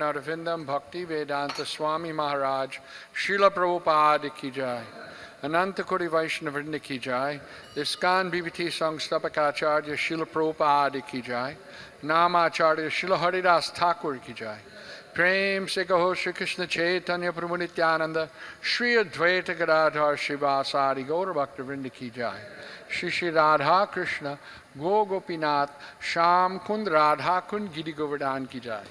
Narvindam Bhakti Vedanta Swami Maharaj Srila Prabhupada Ki Jai Ananta Koti Vaishnavrinda Ki Jai ISKCON BBT Sangstapakacharya Srila Prabhupada Ki Jai Namacharya Srila Haridas Thakur Ki Jai Prem Se Kaho Shri Krishna Chaitanya Prabhu Nityananda Shri Advaita Gadadhar Srivasadi Gaura Bhaktivinoda Ki Jai Shri Shri Radha Krishna Go Gopinath Sham Kund Radha Kund Giri Govardhan Ki Jai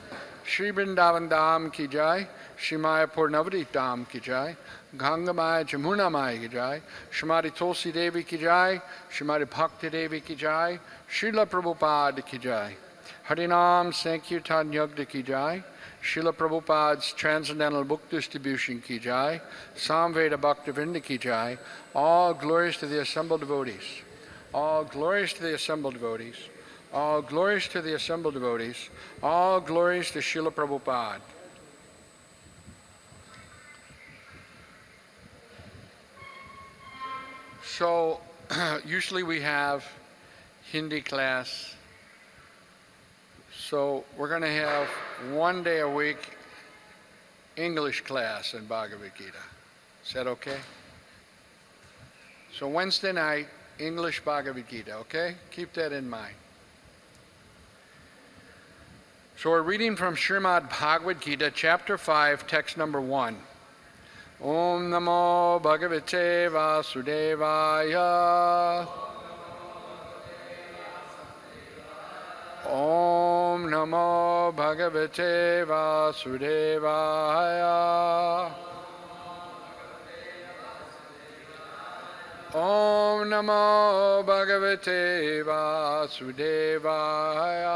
Shri Vrindavan Dham Ki Jai, Shri Mayapur Navadvip Dham Ki Jai, Ganga Maya Jamuna Maya Ki Jai, Shrimati Tulsi Devi Ki Jai, Shrimati Bhakti Devi Ki Jai, Srila Prabhupada Ki Jai, Harinam Sankirtan Yagda Ki Jai, Srila Prabhupada's Transcendental Book Distribution Ki Jai, Samveda Bhaktivinoda Ki Jai, all glories to the assembled devotees, all glories to the assembled devotees. All glories to the assembled devotees. All glories to Srila Prabhupada. So, usually we have Hindi class. So, we're going to have one day a week English class in Bhagavad Gita. Is that okay? So, Wednesday night, English Bhagavad Gita, okay? Keep that in mind. So we're reading from Srimad Bhagavad Gita, chapter 5, text number 1. Om Namo Bhagavate Vasudevaya. Om Namo Bhagavate Vasudevaya. Om Namo Bhagavate Vasudevaya.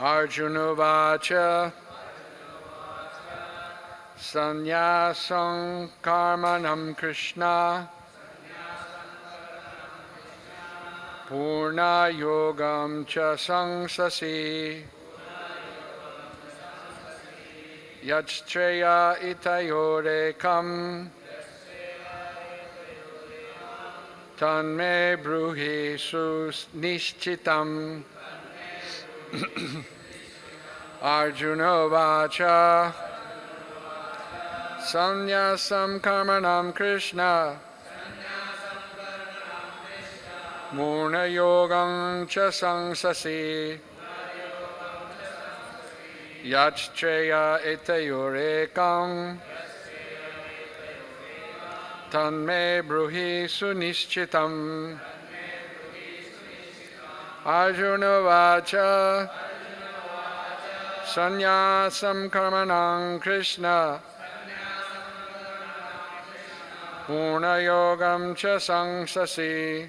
Arjuna Vacha Sanyasam Karmanam Krishna Purna Yogam Cha Sangsasi Yachtraya Itayorekam Tanme Bruhi Susnishchitam Arjuna Vacha Sanyasam Karmanam Krishna Murna Yogam Cha Sangsasi Yachtraya Etayorekam Tanme Bruhi Sunischitam Arjuna Vacha Sanyasam Karmanam Krishna Purna Yogam Cha Sangsasi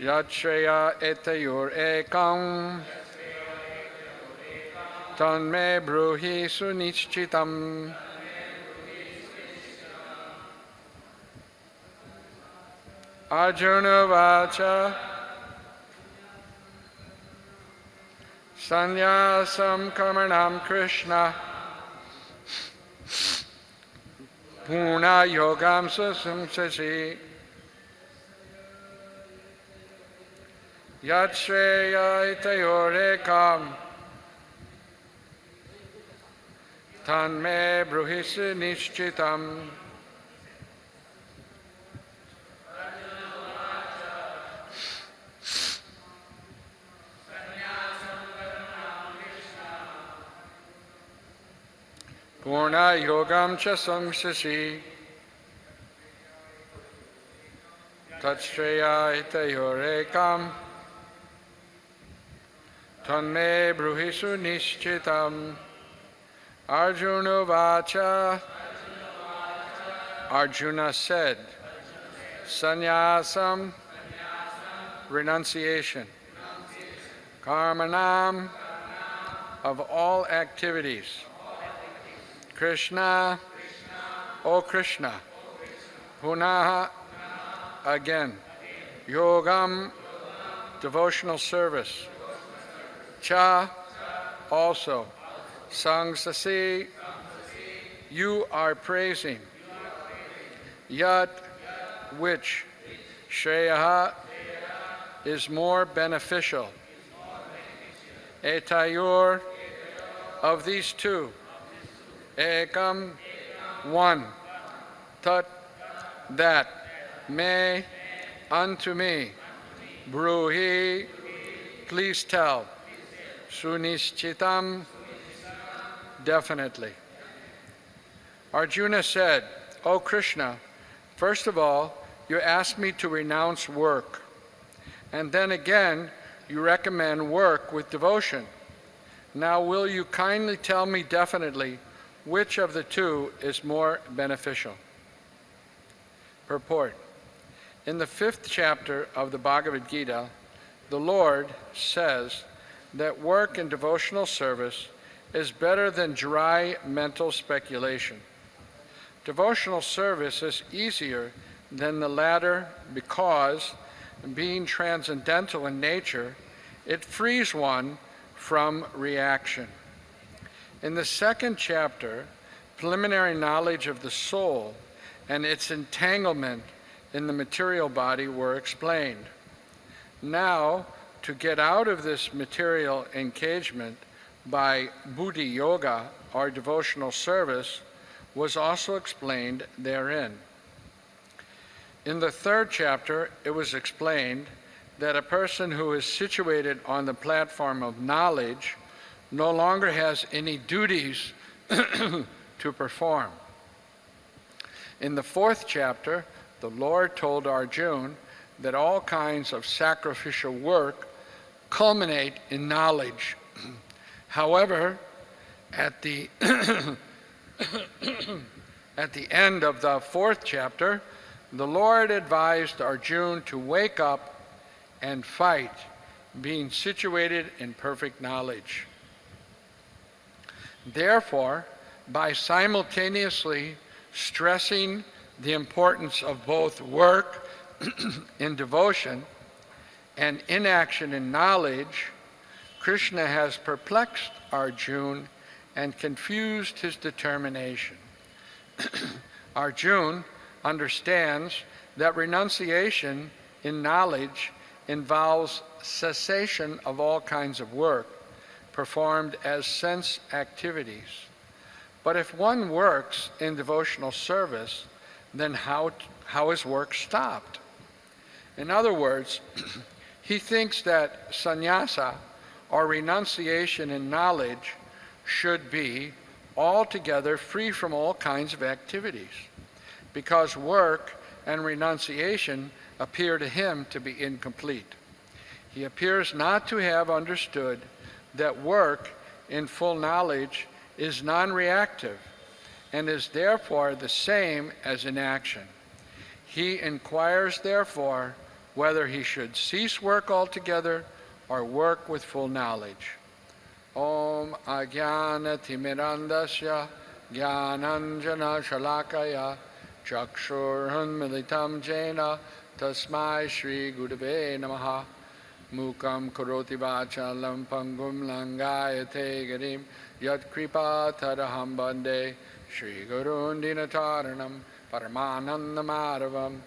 Yachreya Etayor Ekam Tanme Bruhi Sunichitam. Arjuna Vacha Sanyasam Karmanam Krishna Purna Yogam Sasamsasi Yatshreya Itayorekam Tanme Bruhisi Nishchitam. Purna Yogam Cha Samsasi Tatshreya Itayorekam Tanme Bruhisu Nishchitam. Arjuna Vacha Arjuna said, Sanyasam renunciation, Karmanam of all activities, Krishna, O Krishna, Punaha, again, Yogam, devotional service, Cha, also, Sangsasi, you are praising, Yat, which, Shreyaha is more beneficial. Etayor, of these two. Ekam, one. Tat, that. Me, unto me. Bruhi, please tell. Sunishchitam, definitely. Arjuna said, O Krishna, first of all, you asked me to renounce work. And then again, you recommend work with devotion. Now will you kindly tell me definitely which of the two is more beneficial? Purport. In the 5th chapter of the Bhagavad Gita, the Lord says that work in devotional service is better than dry mental speculation. Devotional service is easier than the latter because, being transcendental in nature, it frees one from reaction. In the 2nd chapter, preliminary knowledge of the soul and its entanglement in the material body were explained. Now, to get out of this material engagement by buddhi yoga, or devotional service, was also explained therein. In the 3rd chapter, it was explained that a person who is situated on the platform of knowledge no longer has any duties to perform. In the 4th chapter, the Lord told Arjuna that all kinds of sacrificial work culminate in knowledge. However, at the at the end of the 4th chapter, the Lord advised Arjuna to wake up and fight, being situated in perfect knowledge. Therefore, by simultaneously stressing the importance of both work in devotion and inaction in knowledge, Krishna has perplexed Arjuna and confused his determination. Arjuna understands that renunciation in knowledge involves cessation of all kinds of work performed as sense activities. But if one works in devotional service, then how is work stopped? In other words, he thinks that sannyasa, or renunciation in knowledge, should be altogether free from all kinds of activities, because work and renunciation appear to him to be incomplete. He appears not to have understood that work in full knowledge is non-reactive and is therefore the same as inaction. He inquires therefore whether he should cease work altogether or work with full knowledge. Om Ajnana Timirandasya Jnananjana Shalakaya Chakshurunmilitam Jena Tasmai Shri Gurave Namaha Mukam Karoti Vachalam Pangum Langayate Garim Yat Kripa Tadaham Bande Shri Gurun Dinataranam Paramanandamaravam.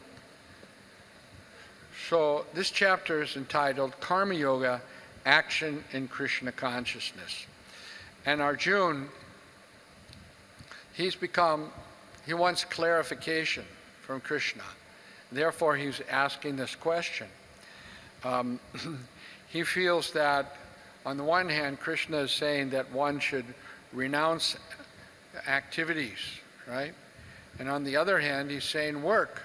So this chapter is entitled Karma Yoga, Action in Krishna Consciousness. And Arjuna, he wants clarification from Krishna. Therefore, he's asking this question. He feels that, on the one hand, Krishna is saying that one should renounce activities, right? And on the other hand, he's saying work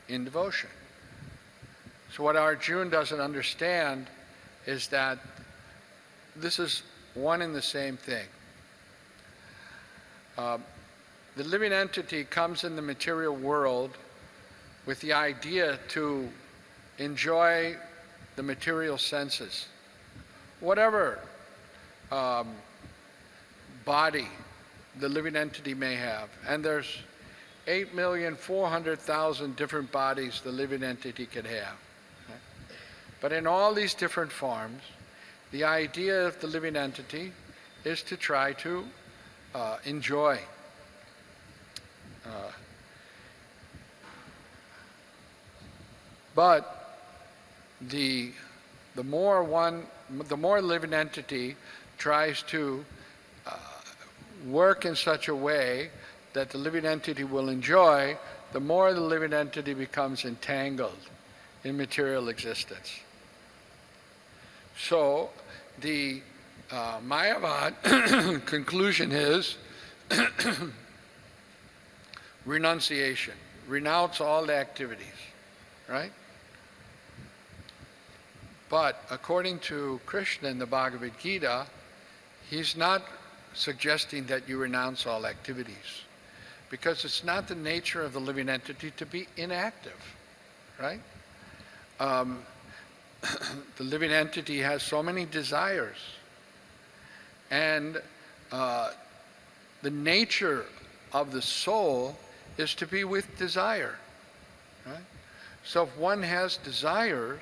in devotion. So what Arjuna doesn't understand is that this is one and the same thing. The living entity comes in the material world with the idea to enjoy the material senses. Whatever body the living entity may have, and there's 8,400,000 different bodies the living entity could have. But in all these different forms, the idea of the living entity is to try to enjoy. But the more living entity tries to work in such a way that the living entity will enjoy, the more the living entity becomes entangled in material existence. So the Mayavad conclusion is renunciation. Renounce all the activities, right? But according to Krishna in the Bhagavad Gita, he's not suggesting that you renounce all activities, because it's not the nature of the living entity to be inactive, right? The living entity has so many desires, and the nature of the soul is to be with desire, right? So if one has desires,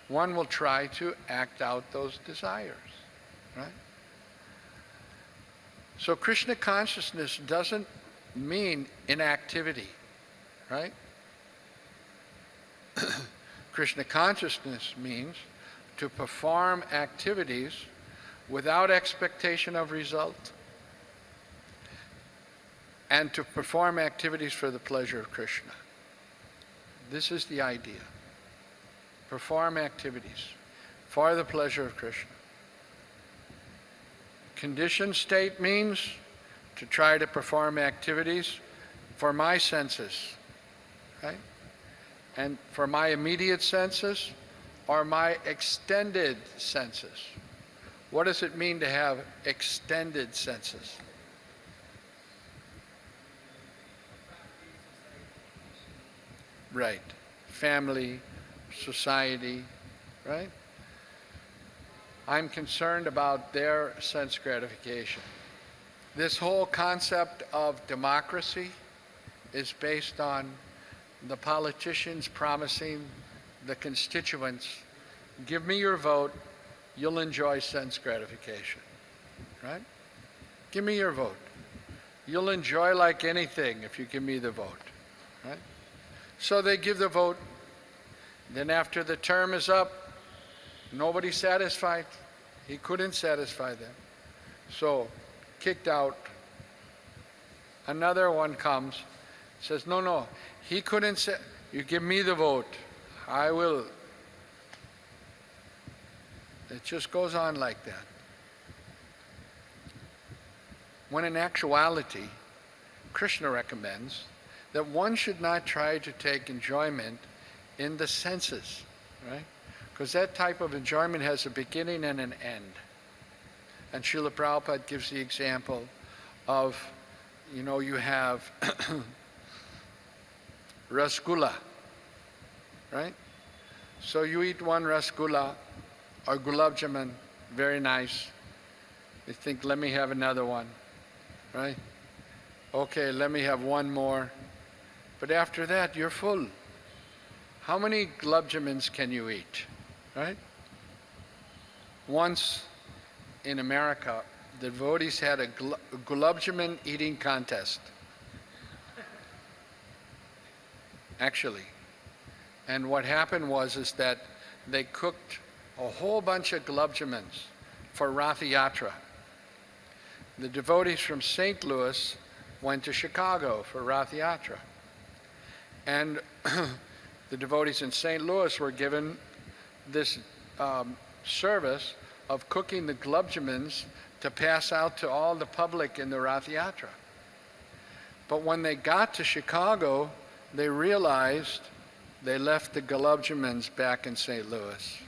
one will try to act out those desires, right? So Krishna consciousness doesn't mean inactivity, right? Krishna consciousness means to perform activities without expectation of result, and to perform activities for the pleasure of Krishna. This is the idea. Perform activities for the pleasure of Krishna. Conditioned state means to try to perform activities for my senses, right? And for my immediate senses or my extended senses. What does it mean to have extended senses? Right. Family, society, right? I'm concerned about their sense gratification. This whole concept of democracy is based on the politicians promising the constituents, give me your vote, you'll enjoy sense gratification, right? Give me your vote. You'll enjoy like anything if you give me the vote, right? So they give the vote. Then after the term is up, nobody's satisfied. He couldn't satisfy them. So, kicked out. Another one comes, says, no, he couldn't say, you give me the vote, I will. It just goes on like that. When in actuality, Krishna recommends that one should not try to take enjoyment in the senses, right? Because that type of enjoyment has a beginning and an end. And Srila Prabhupada gives the example of, you have rasgulla, right? So you eat one rasgulla or gulab jamun, very nice. You think, let me have another one, right? Okay, let me have one more. But after that, you're full. How many gulab jamuns can you eat, right? Once in America, the devotees had a gulab jamun eating contest. Actually. And what happened is that they cooked a whole bunch of gulab jamuns for Rath Yatra. The devotees from St. Louis went to Chicago for Rath Yatra. And the devotees in St. Louis were given this service of cooking the gulab jamuns to pass out to all the public in the Rath Yatra. But when they got to Chicago, they realized they left the gulab jamuns back in St. Louis.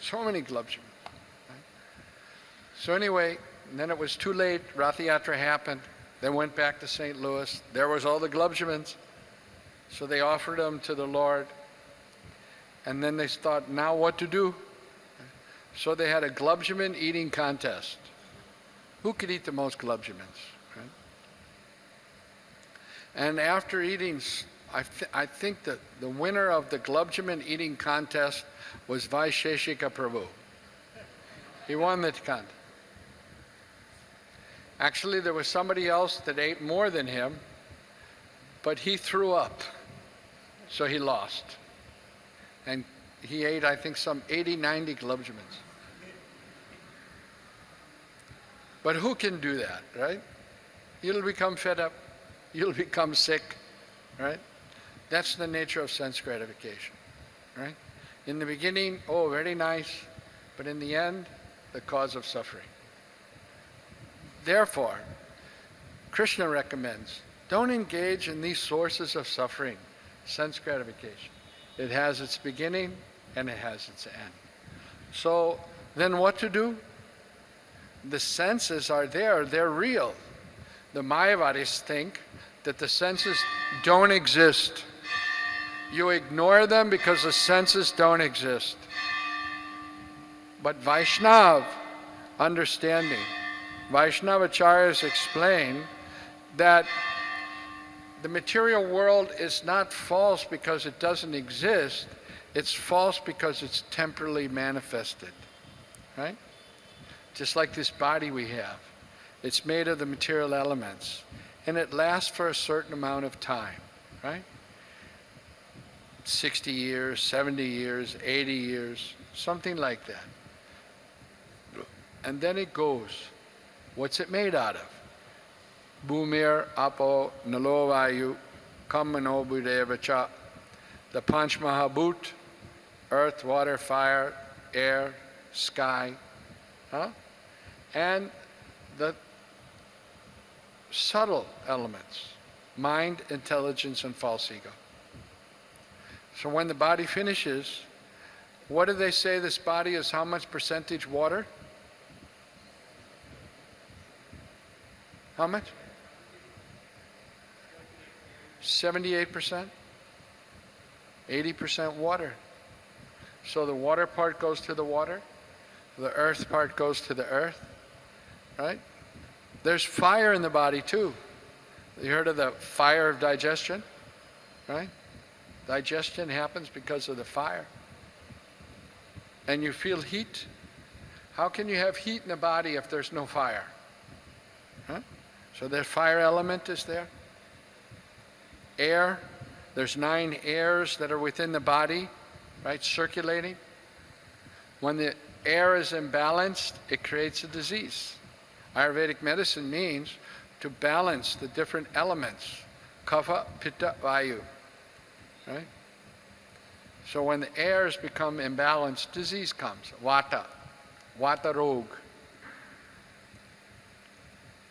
So many gulab jamuns. Right? So anyway, then it was too late. Rath Yatra happened. They went back to St. Louis. There was all the gulab jamuns. So they offered them to the Lord. And then they thought, now what to do? So they had a gulab jamun eating contest. Who could eat the most gulab jamuns? Right? And after eating, I think that the winner of the gulab jamun eating contest was Vaisheshika Prabhu. He won the contest. Actually, there was somebody else that ate more than him, but he threw up. So he lost. And he ate, I think, some 80, 90 gulabjamins. But who can do that, right? You'll become fed up. You'll become sick, right? That's the nature of sense gratification, right? In the beginning, oh, very nice, but in the end, the cause of suffering. Therefore, Krishna recommends, don't engage in these sources of suffering, sense gratification. It has its beginning and it has its end. So then what to do? The senses are there, they're real. The Mayavadis think that the senses don't exist. You ignore them because the senses don't exist. But Vaishnav understanding, Vaishnavacharyas explain that the material world is not false because it doesn't exist, it's false because it's temporally manifested, right? Just like this body we have. It's made of the material elements, and it lasts for a certain amount of time, right? 60 years, 70 years, 80 years, something like that. And then it goes. What's it made out of? Bhumir, Apo, Nalovayu, Kamano Budevacha, the Panch Mahabhut, earth, water, fire, air, sky, and the subtle elements, mind, intelligence, and false ego. So when the body finishes, what do they say this body is how much percentage water? How much? 78%? 80% water. So the water part goes to the water, the earth part goes to the earth, right? There's fire in the body too. You heard of the fire of digestion, right? Digestion happens because of the fire. And you feel heat. How can you have heat in the body if there's no fire? Huh? So the fire element is there. Air, there's 9 airs that are within the body, right, circulating. When the air is imbalanced, it creates a disease. Ayurvedic medicine means to balance the different elements, kapha, pitta, vayu, right? So when the airs become imbalanced, disease comes, vata rog.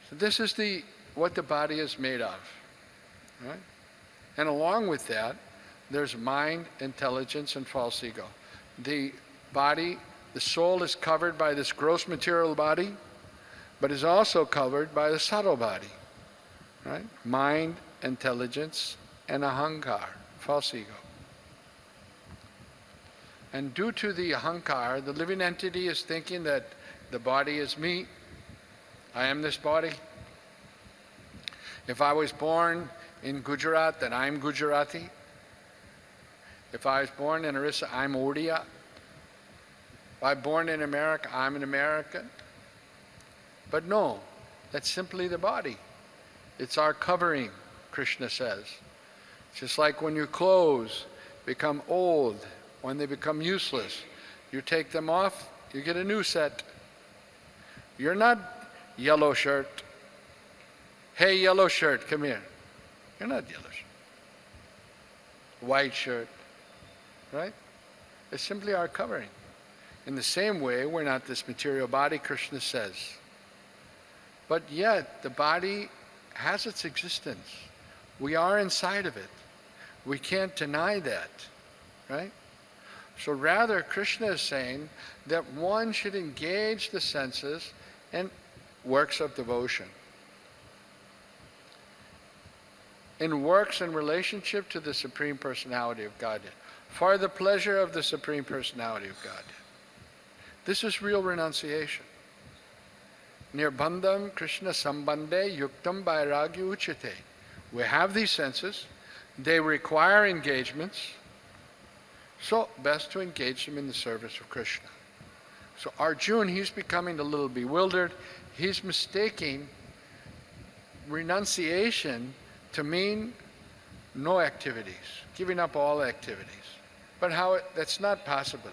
So this is what the body is made of, right? And along with that, there's mind, intelligence, and false ego. The body, the soul is covered by this gross material body, but is also covered by the subtle body, right? Mind, intelligence, and ahankar, false ego. And due to the ahankar, the living entity is thinking that the body is me, I am this body. If I was born in Gujarat, then I'm Gujarati. If I was born in Orissa, I'm Odia. If I'm born in America, I'm an American. But no, that's simply the body. It's our covering, Krishna says. Just like when your clothes become old, when they become useless, you take them off, you get a new set. You're not yellow shirt. Hey, yellow shirt, come here. You're not yellow shirt. White shirt, right? It's simply our covering. In the same way, we're not this material body, Krishna says. But yet, the body has its existence. We are inside of it. We can't deny that, right? So rather, Krishna is saying that one should engage the senses in works of devotion. In works in relationship to the Supreme Personality of Godhead, for the pleasure of the Supreme Personality of Godhead. This is real renunciation. Nirbandham Krishna sambandhe yuktam vairagya uchate. We have these senses. They require engagements. So best to engage them in the service of Krishna. So Arjuna, he's becoming a little bewildered. He's mistaking renunciation to mean no activities, giving up all activities. But that's not possible,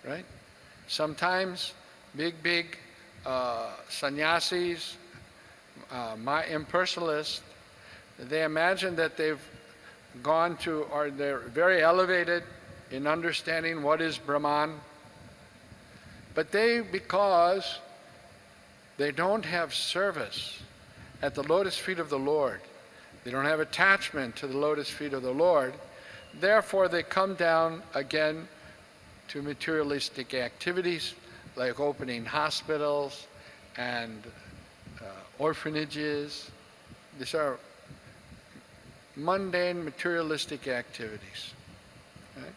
right? Sometimes big sannyasis, impersonalists, they imagine that they've gone to, or they're very elevated in understanding what is Brahman, but because they don't have service at the lotus feet of the Lord, they don't have attachment to the lotus feet of the Lord, therefore they come down again to materialistic activities like opening hospitals and orphanages. These are mundane materialistic activities, right?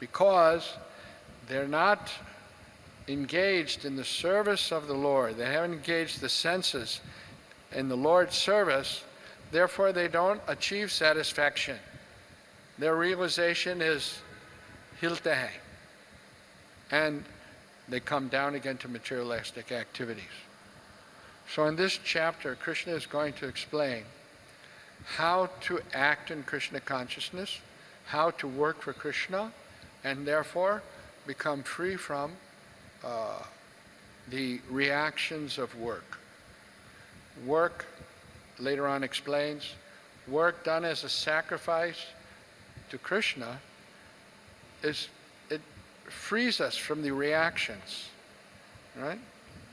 Because they're not engaged in the service of the Lord. They haven't engaged the senses in the Lord's service, therefore they don't achieve satisfaction. Their realization is hiltahe, and they come down again to materialistic activities. So in this chapter, Krishna is going to explain how to act in Krishna consciousness, how to work for Krishna, and therefore become free from the reactions of work. Work, later on explains, work done as a sacrifice to Krishna it frees us from the reactions, right?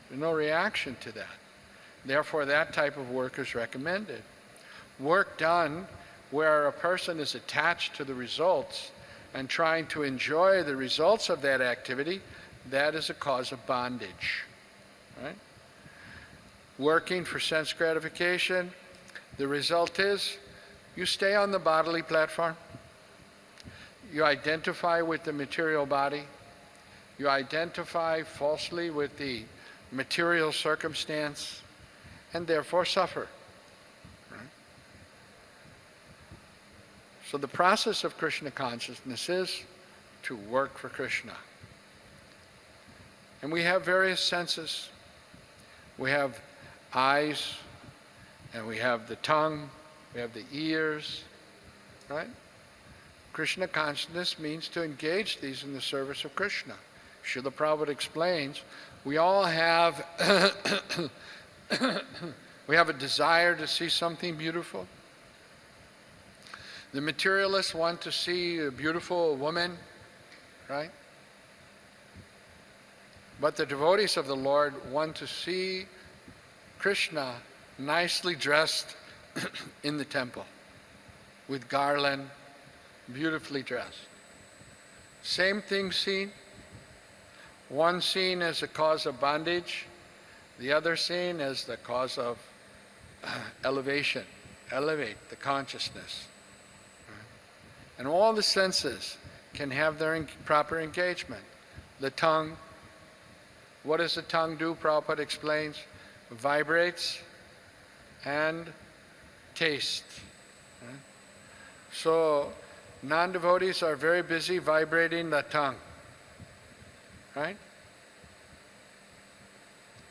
There's no reaction to that. Therefore, that type of work is recommended. Work done where a person is attached to the results and trying to enjoy the results of that activity, that is a cause of bondage, right? Working for sense gratification, the result is you stay on the bodily platform. You identify with the material body. You identify falsely with the material circumstance and therefore suffer. Right? So the process of Krishna consciousness is to work for Krishna. And we have various senses. We have eyes, and we have the tongue, we have the ears, right? Krishna consciousness means to engage these in the service of Krishna. Srila Prabhupada explains, we all have we have a desire to see something beautiful. The materialists want to see a beautiful woman, right? But the devotees of the Lord want to see Krishna nicely dressed in the temple with garland, beautifully dressed. Same thing seen. One seen as a cause of bondage, the other seen as the cause of elevation, elevate the consciousness. And all the senses can have their proper engagement. The tongue, what does the tongue do? Prabhupada explains, vibrates and tastes. Right? So non-devotees are very busy vibrating the tongue, right?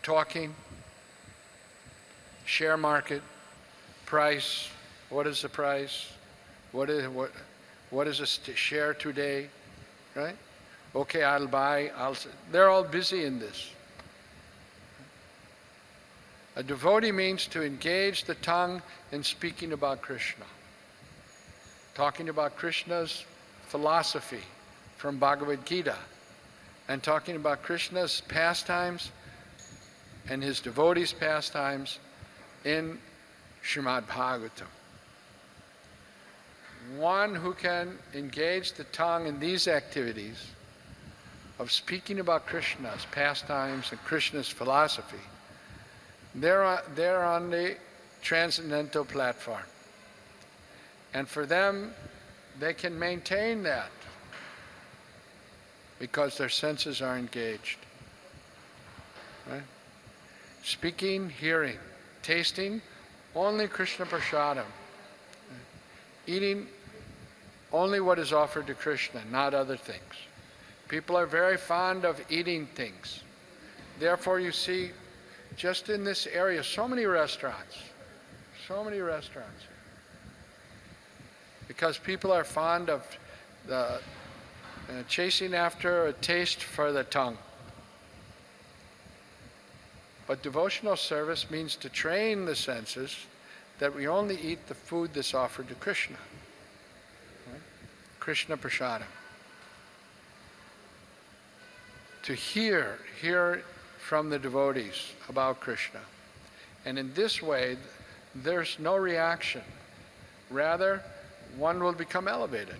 Talking, share market, price, what is the price? What is a share today, right? Okay, I'll buy, they're all busy in this. A devotee means to engage the tongue in speaking about Krishna. Talking about Krishna's philosophy from Bhagavad Gita, and talking about Krishna's pastimes and his devotees' pastimes in Srimad Bhagavatam. One who can engage the tongue in these activities of speaking about Krishna's pastimes and Krishna's philosophy, they're on the transcendental platform. And for them, they can maintain that because their senses are engaged. Right? Speaking, hearing, tasting, only Krishna prasadam. Eating only what is offered to Krishna, not other things. People are very fond of eating things. Therefore, you see, just in this area, so many restaurants. because people are fond of the chasing after a taste for the tongue. But devotional service means to train the senses that we only eat the food that's offered to Krishna. Right? Krishna Prasada. To hear from the devotees about Krishna. And in this way, there's no reaction. Rather, one will become elevated.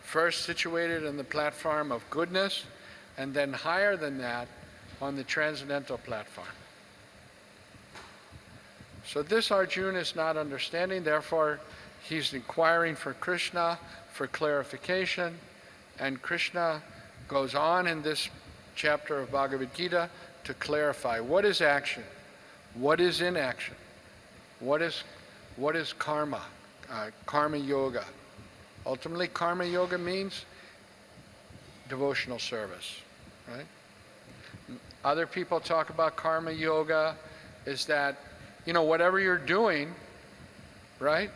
First situated on the platform of goodness, and then higher than that on the transcendental platform. So this Arjuna is not understanding, therefore he's inquiring for Krishna for clarification, and Krishna goes on in this chapter of Bhagavad Gita to clarify what is action, what is inaction, what is karma, karma yoga. Ultimately, karma yoga means devotional service, right? Other people talk about karma yoga is that, whatever you're doing, right?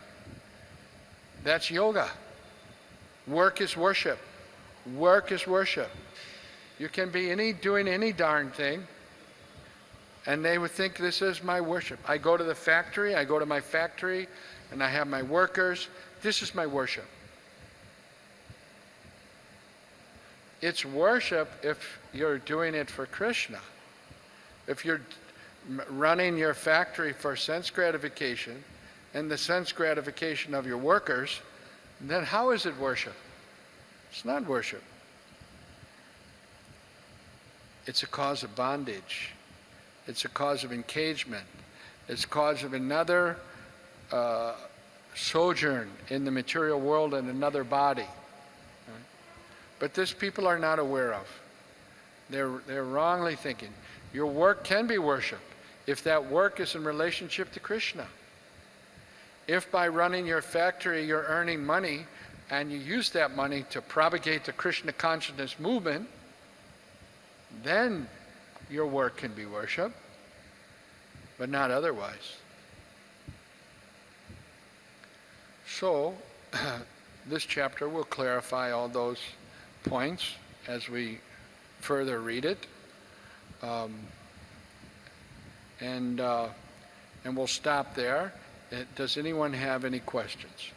That's yoga. Work is worship. Work is worship. You can be doing any darn thing, and they would think this is my worship. I go to my factory, and I have my workers. This is my worship. It's worship if you're doing it for Krishna. If you're running your factory for sense gratification and the sense gratification of your workers, then how is it worship? It's not worship. It's a cause of bondage. It's a cause of engagement. It's a cause of another sojourn in the material world in another body. Right? But this people are not aware of. They're wrongly thinking. Your work can be worship if that work is in relationship to Krishna. If by running your factory you're earning money and you use that money to propagate the Krishna consciousness movement, then your work can be worship, but not otherwise. So, this chapter will clarify all those points as we further read it. And we'll stop there. Does anyone have any questions?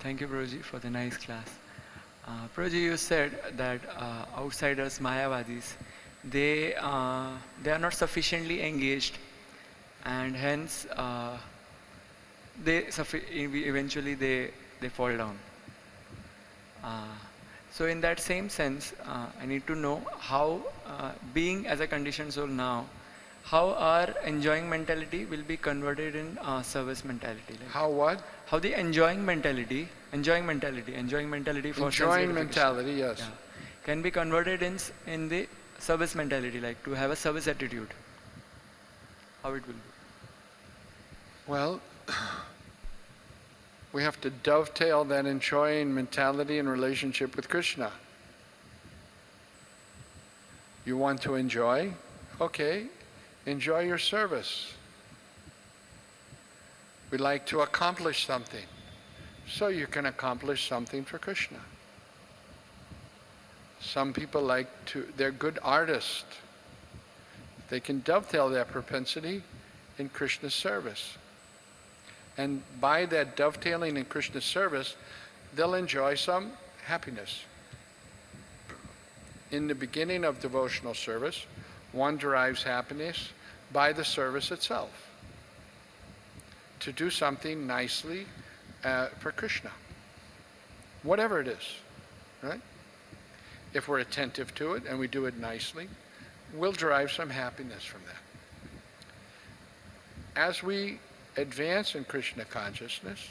Thank you, Prabhuji, for the nice class. Prabhuji, you said that outsiders, Mayavadis, they are not sufficiently engaged, and hence eventually they fall down. So in that same sense, I need to know how, being as a conditioned soul now, how our enjoying mentality will be converted in service mentality. Like how what? How the enjoying mentality for enjoying mentality, yes. Yeah, can be converted in the service mentality, like to have a service attitude. How it will be? Well, we have to dovetail that enjoying mentality in relationship with Krishna. You want to enjoy? Okay, enjoy your service. We like to accomplish something, so you can accomplish something for Krishna. Some people they're good artists. They can dovetail that propensity in Krishna's service. And by that dovetailing in Krishna's service, they'll enjoy some happiness. In the beginning of devotional service, one derives happiness by the service itself. To do something nicely for Krishna. Whatever it is, right? If we're attentive to it and we do it nicely, we'll derive some happiness from that. As we advance in Krishna consciousness,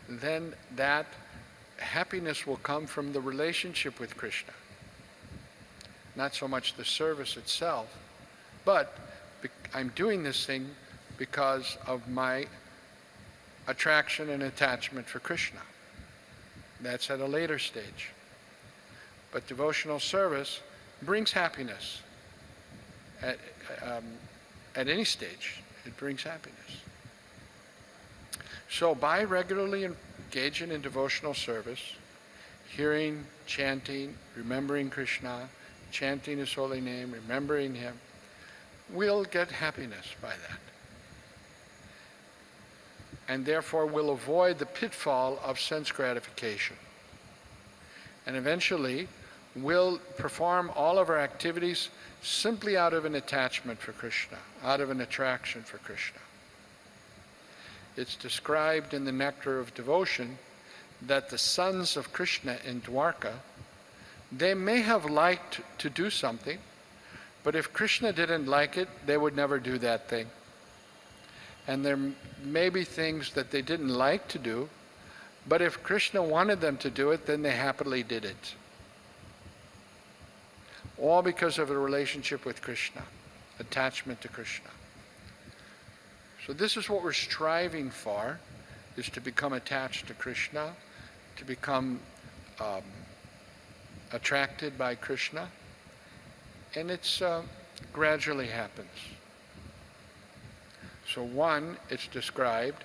then that happiness will come from the relationship with Krishna. Not so much the service itself, but I'm doing this thing because of my attraction and attachment for Krishna. That's at a later stage. But devotional service brings happiness. At any stage, it brings happiness. So by regularly engaging in devotional service, hearing, chanting, remembering Krishna, chanting His holy name, remembering Him, we'll get happiness by that. And therefore we'll avoid the pitfall of sense gratification. And eventually, we'll perform all of our activities simply out of an attachment for Krishna, out of an attraction for Krishna. It's described in the Nectar of Devotion that the sons of Krishna in Dwarka, they may have liked to do something, but if Krishna didn't like it, they would never do that thing. And there may be things that they didn't like to do, but if Krishna wanted them to do it, then they happily did it. All because of a relationship with Krishna, attachment to Krishna. So this is what we're striving for, is to become attached to Krishna, to become attracted by Krishna, and it's gradually happens. So one, it's described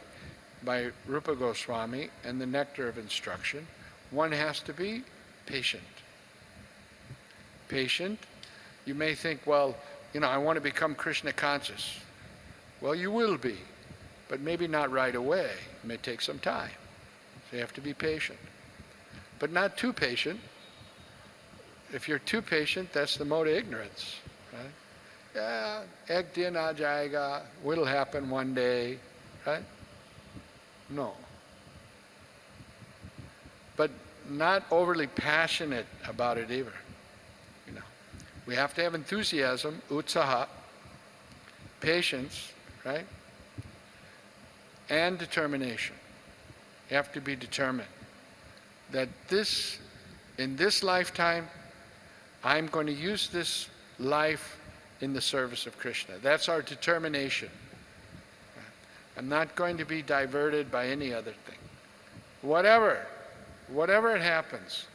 by Rupa Goswami and the Nectar of Instruction, one has to be patient. Patient. You may think, well, I want to become Krishna conscious. Well, you will be, but maybe not right away. It may take some time. So you have to be patient. But not too patient. If you're too patient, that's the mode of ignorance. Right? Yeah, ek din aa jayega, will happen one day. Right? No. But not overly passionate about it either. We have to have enthusiasm, utsaha, patience, right? And determination. You have to be determined that in this lifetime, I'm going to use this life in the service of Krishna. That's our determination. I'm not going to be diverted by any other thing. Whatever it happens,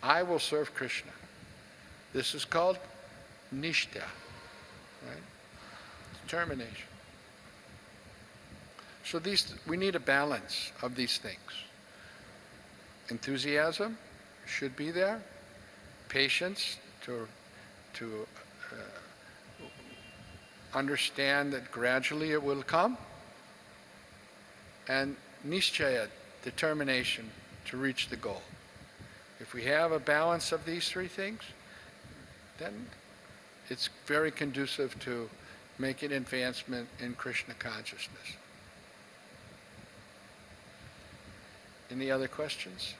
I will serve Krishna. This is called nishtha, right? Determination. So we need a balance of these things. Enthusiasm should be there. Patience to understand that gradually it will come. And nishchaya, determination to reach the goal. If we have a balance of these three things, then it's very conducive to making advancement in Krishna consciousness. Any other questions?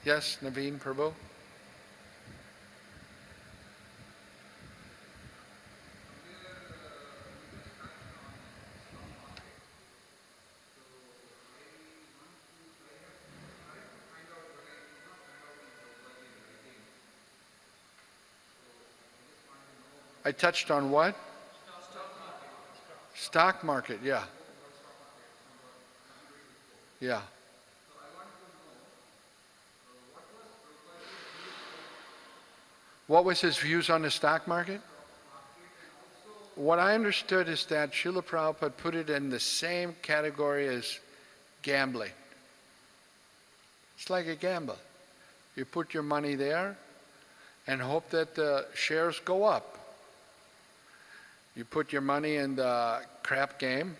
Yes, Naveen Prabhu? I touched on what? Stock market, yeah. Yeah. What was his views on the stock market? What I understood is that Srila Prabhupada put it in the same category as gambling. It's like a gamble. You put your money there and hope that the shares go up. You put your money in the crap game,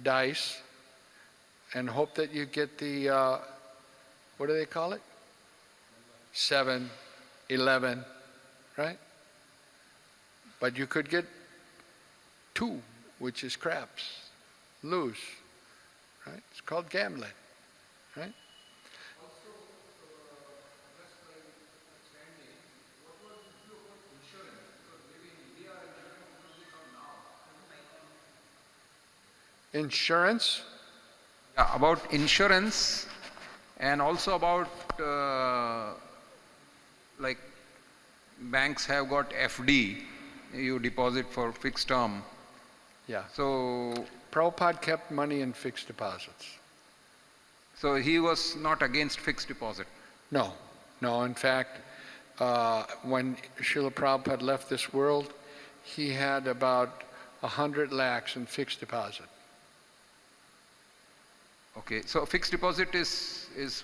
dice, and hope that you get the, what do they call it? 7, 11, right? But you could get 2, which is craps, lose, right? It's called gambling, right? Insurance? Yeah, about insurance and also about like banks have got FD, you deposit for fixed term. Yeah. So Prabhupada kept money in fixed deposits. So he was not against fixed deposit? No. No, in fact, when Srila Prabhupada left this world, he had about 100 lakhs in fixed deposit. Okay, so fixed deposit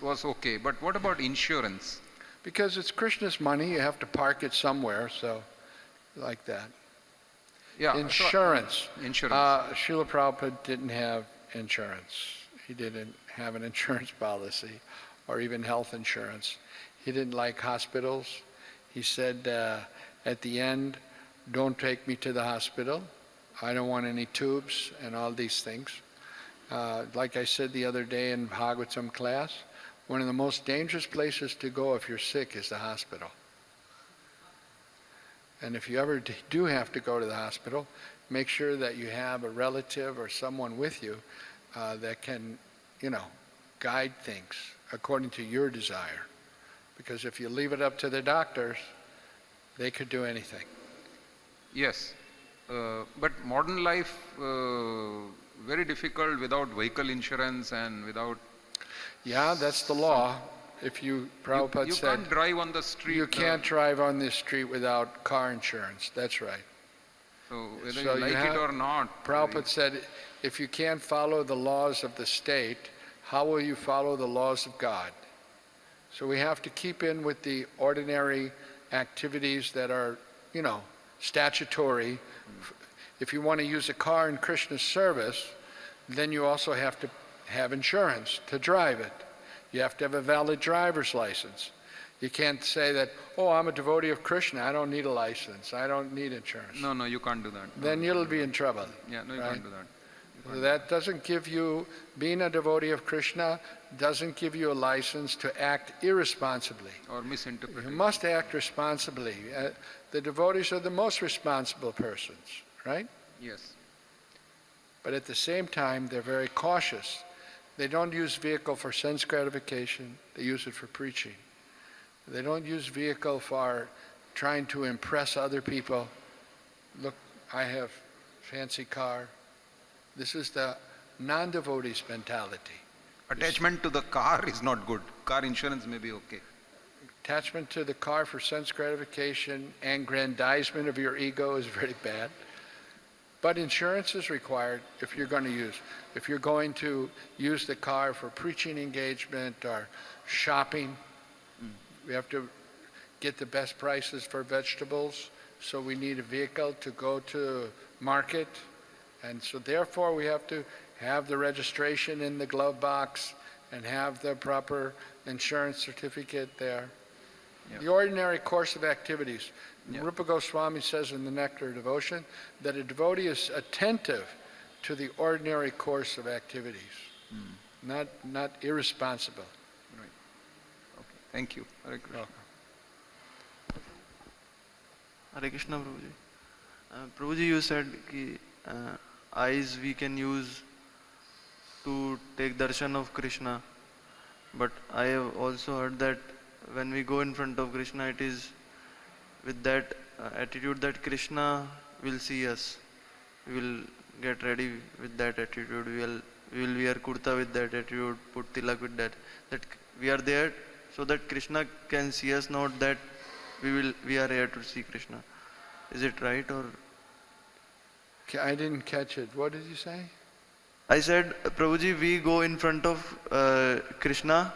was okay, but what about insurance? Because it's Krishna's money, you have to park it somewhere, so like that. Yeah. Insurance. Insurance. Srila Prabhupada didn't have insurance. He didn't have an insurance policy or even health insurance. He didn't like hospitals. He said at the end, don't take me to the hospital. I don't want any tubes and all these things. Like I said the other day in Bhagavatam class, one of the most dangerous places to go if you're sick is the hospital. And if you ever do have to go to the hospital, make sure that you have a relative or someone with you that can, guide things according to your desire. Because if you leave it up to the doctors, they could do anything. Yes, but modern life, very difficult without vehicle insurance and without... Yeah, that's the law. If Prabhupada you said... can't drive on the street. You can't drive on the street without car insurance, that's right. So whether you like it or not... Prabhupada said, if you can't follow the laws of the state, how will you follow the laws of God? So we have to keep in with the ordinary activities that are, statutory. If you want to use a car in Krishna's service, then you also have to have insurance to drive it. You have to have a valid driver's license. You can't say that, oh, I'm a devotee of Krishna, I don't need a license, I don't need insurance. No, you can't do that. Then you'll be in trouble. Yeah, no, you right? can't do that. That doesn't give you, being a devotee of Krishna, doesn't give you a license to act irresponsibly. Or misinterpret. You must act responsibly. The devotees are the most responsible persons, right? Yes. But at the same time, they're very cautious. They don't use vehicle for sense gratification, they use it for preaching. They don't use vehicle for trying to impress other people. Look, I have fancy car. This is the non-devotees mentality. Attachment to the car is not good. Car insurance may be okay. Attachment to the car for sense gratification, aggrandizement of your ego is very bad. But insurance is required if you're going to use the car for preaching engagement or shopping. We have to get the best prices for vegetables, so we need a vehicle to go to market. And so therefore we have to have the registration in the glove box and have the proper insurance certificate there. Yep. The ordinary course of activities. Yep. Rupa Goswami says in the Nectar of Devotion that a devotee is attentive to the ordinary course of activities, not irresponsible. Right. Okay. Thank you. Hare Krishna. Welcome. Hare Krishna, Prabhuji. Prabhuji, you said that eyes we can use to take darshan of Krishna, but I have also heard that when we go in front of Krishna, it is with that attitude that Krishna will see us. We will get ready with that attitude. We will wear kurta with that attitude, put tilak with that. That we are there so that Krishna can see us, not that we are here to see Krishna. Is it right or? I didn't catch it. What did you say? I said, Prabhuji, we go in front of Krishna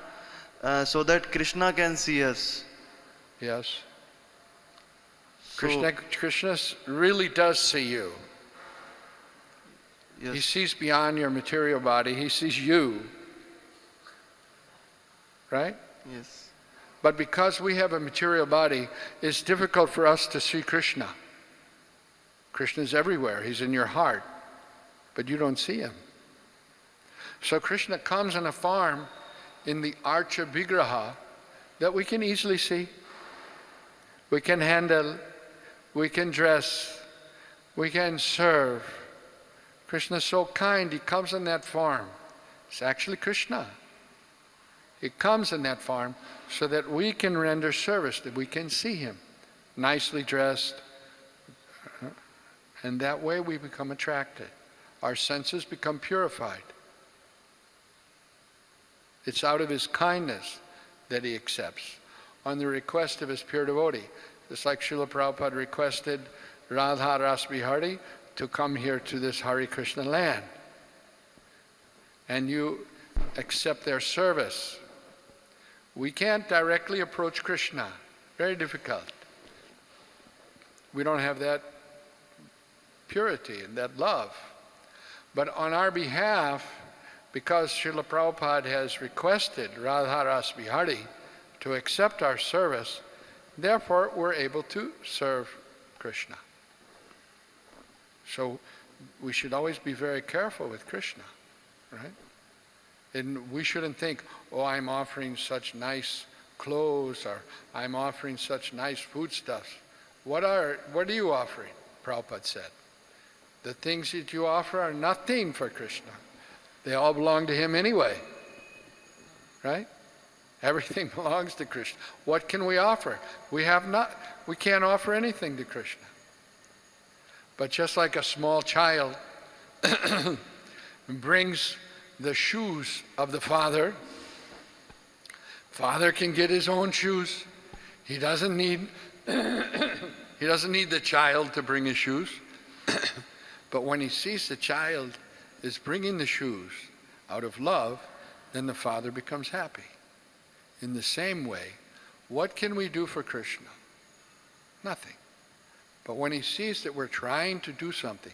so that Krishna can see us. Yes. So, Krishna really does see you. yes. He sees beyond your material body. He sees you. Right? Yes. But because we have a material body, it's difficult for us to see Krishna. Krishna is everywhere. He's in your heart. But you don't see him. So Krishna comes in a form in the Archa Vigraha that we can easily see. We can handle, we can dress, we can serve. Krishna is so kind, he comes in that form. It's actually Krishna. He comes in that form so that we can render service, that we can see him, nicely dressed. And that way we become attracted. Our senses become purified. It's out of his kindness that he accepts. on the request of his pure devotee. Just like Srila Prabhupada requested Radha Ras Bihari to come here to this Hare Krishna land. And you accept their service. We can't directly approach Krishna. Very difficult. We don't have that purity and that love. But on our behalf, because Srila Prabhupada has requested Radha Ras Bihari to accept our service, therefore we're able to serve Krishna. So we should always be very careful with Krishna, right? And we shouldn't think, oh, I'm offering such nice clothes, or I'm offering such nice foodstuffs. What are you offering? Prabhupada said. The things that you offer are nothing for Krishna. They all belong to him anyway, right? Everything belongs to Krishna. What can we offer? We can't offer anything to Krishna. But just like a small child brings the shoes of the father, father can get his own shoes. He doesn't need the child to bring his shoes. But when he sees the child is bringing the shoes out of love, then the father becomes happy. In the same way, what can we do for Krishna? Nothing. But when he sees that we're trying to do something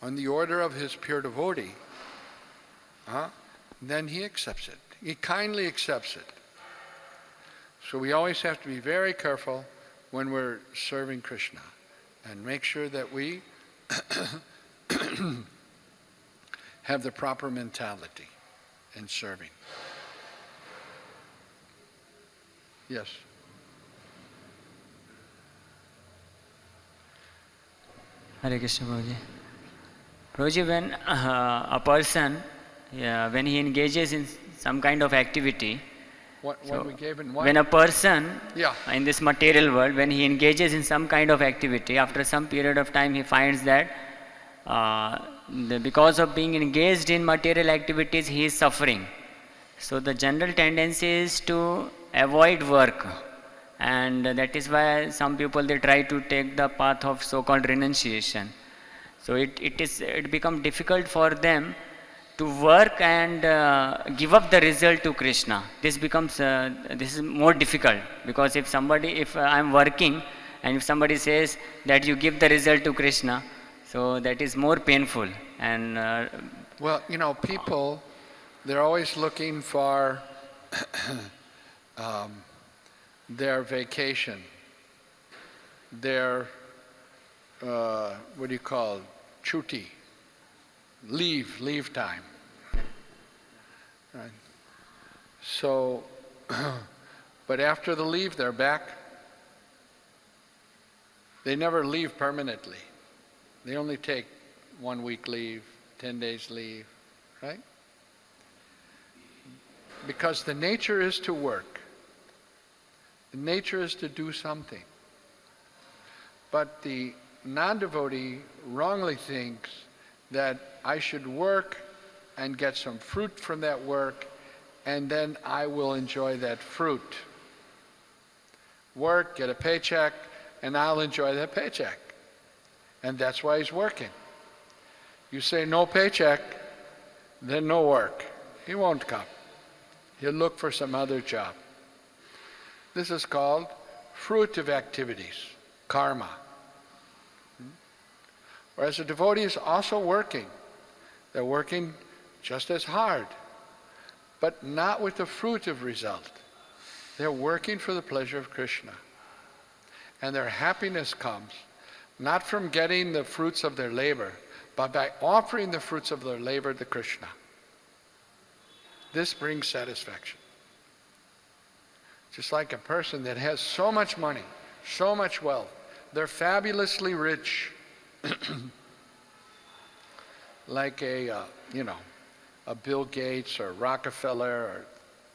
on the order of his pure devotee, then he accepts it. He kindly accepts it. So we always have to be very careful when we're serving Krishna and make sure that we have the proper mentality in serving. Yes. Hare Krishna, Prabhuji. Prabhuji, when a person, when he engages in some kind of activity, when a person in this material world, when he engages in some kind of activity, after some period of time he finds that because of being engaged in material activities, he is suffering. So the general tendency is to avoid work, and that is why some people, they try to take the path of so-called renunciation. So it becomes difficult for them to work and give up the result to Krishna. This is more difficult, because if I am working and if somebody says that you give the result to Krishna, so that is more painful. And well, people, they're always looking for their vacation, their what do you call, chuti, leave time. Right. So, but after the leave, they're back. They never leave permanently. They only take 1 week leave, 10 days leave, right? Because the nature is to work. The nature is to do something. But the non-devotee wrongly thinks that I should work and get some fruit from that work, and then I will enjoy that fruit. Work, get a paycheck, and I'll enjoy that paycheck. And that's why he's working. You say no paycheck, then no work. He won't come. He'll look for some other job. This is called fruitive activities, karma. Whereas the devotee is also working. They're working just as hard, but not with the fruitive result. They're working for the pleasure of Krishna. And their happiness comes not from getting the fruits of their labor, but by offering the fruits of their labor to Krishna. This brings satisfaction. Just like a person that has so much money, so much wealth, they're fabulously rich, like a Bill Gates or Rockefeller, or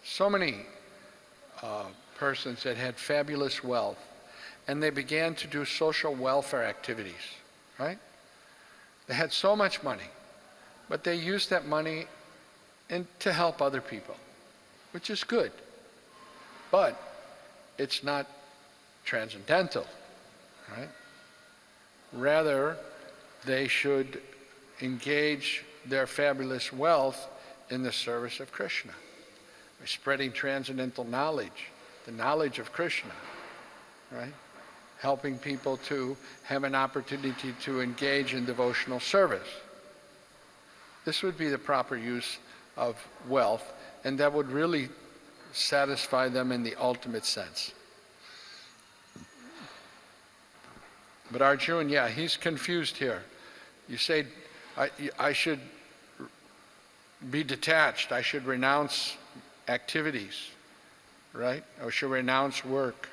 so many persons that had fabulous wealth, and they began to do social welfare activities, right? They had so much money, but they used that money to help other people, which is good. But it's not transcendental, right? Rather, they should engage their fabulous wealth in the service of Krishna, by spreading transcendental knowledge, the knowledge of Krishna, right? Helping people to have an opportunity to engage in devotional service. This would be the proper use of wealth, and that would really satisfy them in the ultimate sense. But Arjun, yeah, he's confused here. You say, I should be detached, I should renounce activities, right? I should renounce work.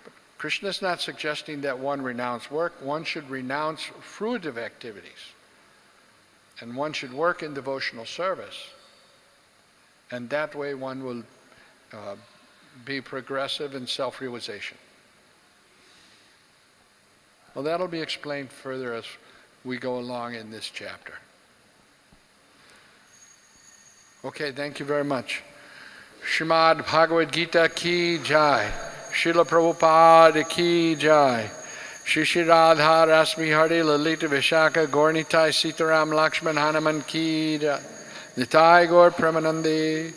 But Krishna's not suggesting that one renounce work, one should renounce fruitive activities. And one should work in devotional service. And that way one will be progressive in self-realization. Well, that'll be explained further as we go along in this chapter. Okay, thank you very much. Srimad Bhagavad Gita ki jai. Srila Prabhupada ki jai. Shri Shri Radha Rasmi Hari Lalita Vishaka Gornitai Sitaram Lakshman Hanuman ki jai. Nitai Gaur Premanande.